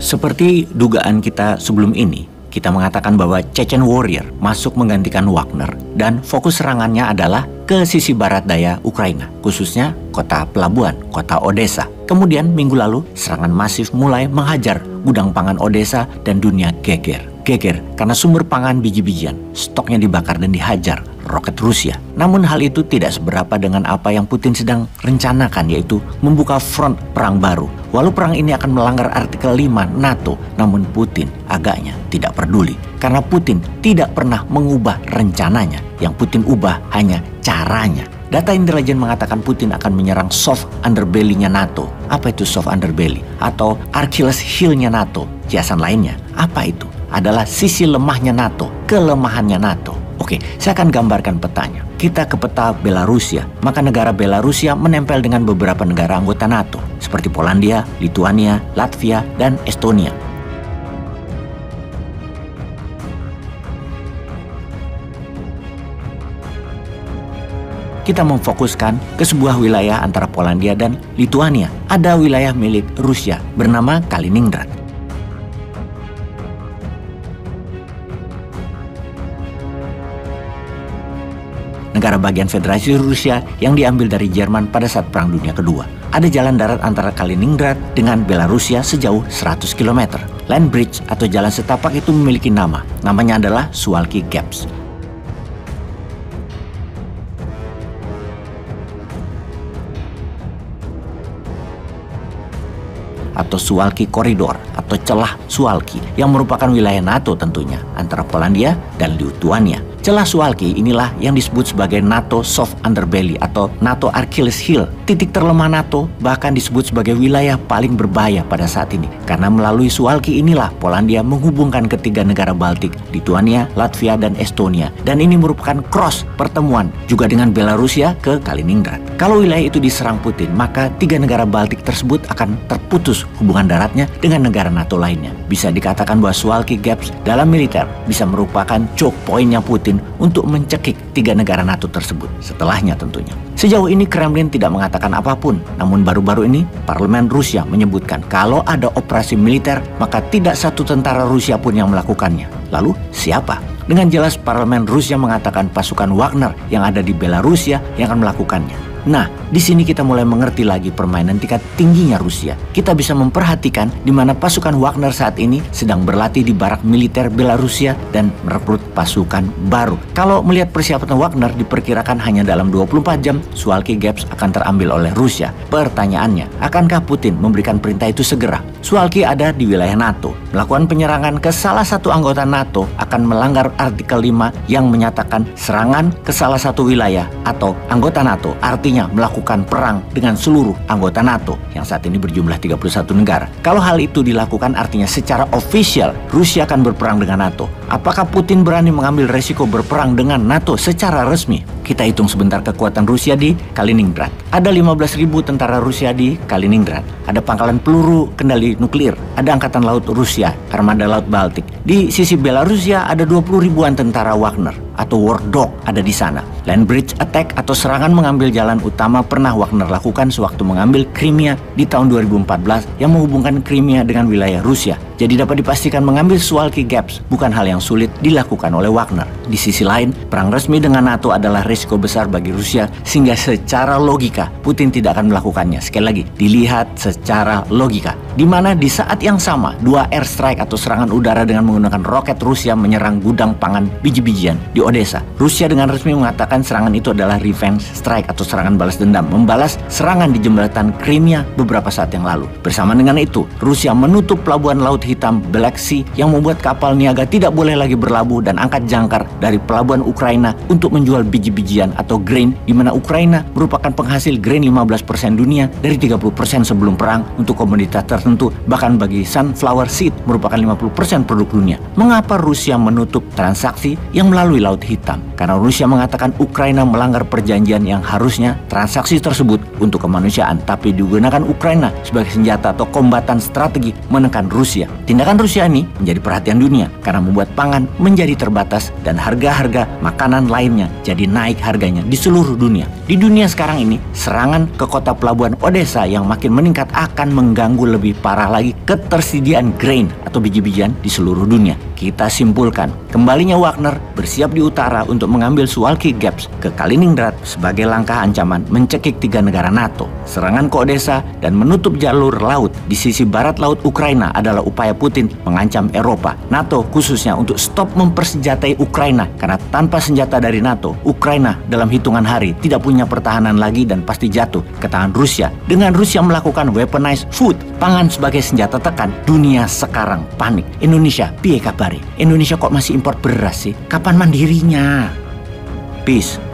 Seperti dugaan kita sebelum ini, kita mengatakan bahwa Chechen Warrior masuk menggantikan Wagner dan fokus serangannya adalah ke sisi barat daya Ukraina, khususnya kota pelabuhan, kota Odessa. Kemudian minggu lalu serangan masif mulai menghajar gudang pangan Odessa dan dunia geger. Geger karena sumber pangan biji-bijian, stoknya dibakar dan dihajar roket Rusia. Namun hal itu tidak seberapa dengan apa yang Putin sedang rencanakan, yaitu membuka front perang baru. Walau perang ini akan melanggar artikel 5 NATO, namun Putin agaknya tidak peduli. Karena Putin tidak pernah mengubah rencananya. Yang Putin ubah hanya caranya. Data intelijen mengatakan Putin akan menyerang soft underbelly-nya NATO. Apa itu soft underbelly? Atau Achilles heel-nya NATO. Kiasan lainnya, apa itu? Adalah sisi lemahnya NATO, kelemahannya NATO. Oke, saya akan gambarkan petanya. Kita ke peta Belarusia, maka negara Belarusia menempel dengan beberapa negara anggota NATO, seperti Polandia, Lituania, Latvia, dan Estonia. Kita memfokuskan ke sebuah wilayah antara Polandia dan Lituania. Ada wilayah milik Rusia bernama Kaliningrad. Negara bagian Federasi Rusia yang diambil dari Jerman pada saat Perang Dunia Kedua. Ada jalan darat antara Kaliningrad dengan Belarusia sejauh 100 km. Land bridge atau jalan setapak itu memiliki nama. Namanya adalah Suwalki Gaps. Atau Suwalki Koridor atau celah Suwalki yang merupakan wilayah NATO tentunya antara Polandia dan Lituania. Celah Suwalki inilah yang disebut sebagai NATO soft underbelly atau NATO Achilles heel. Titik terlemah NATO bahkan disebut sebagai wilayah paling berbahaya pada saat ini. Karena melalui Suwalki inilah Polandia menghubungkan ketiga negara Baltik, Lituania, Latvia, dan Estonia. Dan ini merupakan cross pertemuan juga dengan Belarusia ke Kaliningrad. Kalau wilayah itu diserang Putin, maka tiga negara Baltik tersebut akan terputus hubungan daratnya dengan negara NATO lainnya. Bisa dikatakan bahwa Suwalki Gaps dalam militer bisa merupakan choke point-nya Putin untuk mencekik tiga negara NATO tersebut. Setelahnya tentunya. Sejauh ini Kremlin tidak mengatakan apapun, namun baru-baru ini parlemen Rusia menyebutkan kalau ada operasi militer maka tidak satu tentara Rusia pun yang melakukannya. Lalu siapa? Dengan jelas parlemen Rusia mengatakan pasukan Wagner yang ada di Belarusia yang akan melakukannya. Nah, di sini kita mulai mengerti lagi permainan tingkat tingginya Rusia. Kita bisa memperhatikan di mana pasukan Wagner saat ini sedang berlatih di barak militer Belarusia dan merekrut pasukan baru. Kalau melihat persiapan Wagner diperkirakan hanya dalam 24 jam, Suwalki Gaps akan terambil oleh Rusia. Pertanyaannya, akankah Putin memberikan perintah itu segera? Suwalki ada di wilayah NATO. Melakukan penyerangan ke salah satu anggota NATO akan melanggar artikel 5 yang menyatakan serangan ke salah satu wilayah atau anggota NATO artinya melakukan perang dengan seluruh anggota NATO yang saat ini berjumlah 31 negara. Kalau hal itu dilakukan artinya secara official Rusia akan berperang dengan NATO. Apakah Putin berani mengambil resiko berperang dengan NATO secara resmi? Kita hitung sebentar kekuatan Rusia di Kaliningrad. Ada 15.000 tentara Rusia di Kaliningrad. Ada pangkalan peluru kendali nuklir. Ada angkatan laut Rusia, armada laut Baltik. Di sisi Belarusia ada 20 ribuan tentara Wagner atau War Dog ada di sana. Land bridge attack atau serangan mengambil jalan utama pernah Wagner lakukan sewaktu mengambil Crimea di tahun 2014 yang menghubungkan Crimea dengan wilayah Rusia. Jadi dapat dipastikan mengambil Suwalki Gaps bukan hal yang sulit dilakukan oleh Wagner. Di sisi lain, perang resmi dengan NATO adalah risiko besar bagi Rusia sehingga secara logika Putin tidak akan melakukannya. Sekali lagi, dilihat secara logika. Di mana di saat yang sama, dua airstrike atau serangan udara dengan menggunakan roket Rusia menyerang gudang pangan biji-bijian di Odessa. Rusia dengan resmi mengatakan serangan itu adalah revenge strike atau serangan balas dendam, membalas serangan di jembatan Crimea beberapa saat yang lalu. Bersama dengan itu, Rusia menutup pelabuhan Laut Hitam Black Sea yang membuat kapal niaga tidak boleh lagi berlabuh dan angkat jangkar dari pelabuhan Ukraina untuk menjual biji-bijian atau grain, di mana Ukraina merupakan penghasil grain 15% dunia dari 30% sebelum perang untuk komoditas tertentu, bahkan bagi sunflower seed merupakan 50% produk dunia. Mengapa Rusia menutup transaksi yang melalui Laut Hitam? Karena Rusia mengatakan Ukraina melanggar perjanjian yang harusnya transaksi tersebut untuk kemanusiaan, tapi digunakan Ukraina sebagai senjata atau kombatan strategi menekan Rusia. Tindakan Rusia ini menjadi perhatian dunia karena membuat pangan menjadi terbatas dan harga harga-harga makanan lainnya jadi naik harganya di seluruh dunia. Di dunia sekarang ini, serangan ke kota pelabuhan Odessa yang makin meningkat akan mengganggu lebih parah lagi ketersediaan grain atau biji-bijian di seluruh dunia. Kita simpulkan, kembalinya Wagner bersiap di utara untuk mengambil Suwalki Gaps ke Kaliningrad sebagai langkah ancaman mencekik 3 negara NATO. Serangan ke Odessa dan menutup jalur laut di sisi barat laut Ukraina adalah upaya Putin mengancam Eropa, NATO khususnya untuk stop mempersenjatai Ukraina, karena tanpa senjata dari NATO, Ukraina dalam hitungan hari tidak punya pertahanan lagi dan pasti jatuh ke tangan Rusia. Dengan Rusia melakukan weaponized food, pangan sebagai senjata tekan, dunia sekarang panik. Indonesia, piye kabare? Indonesia kok masih impor beras sih? Kapan mandirinya? Peace.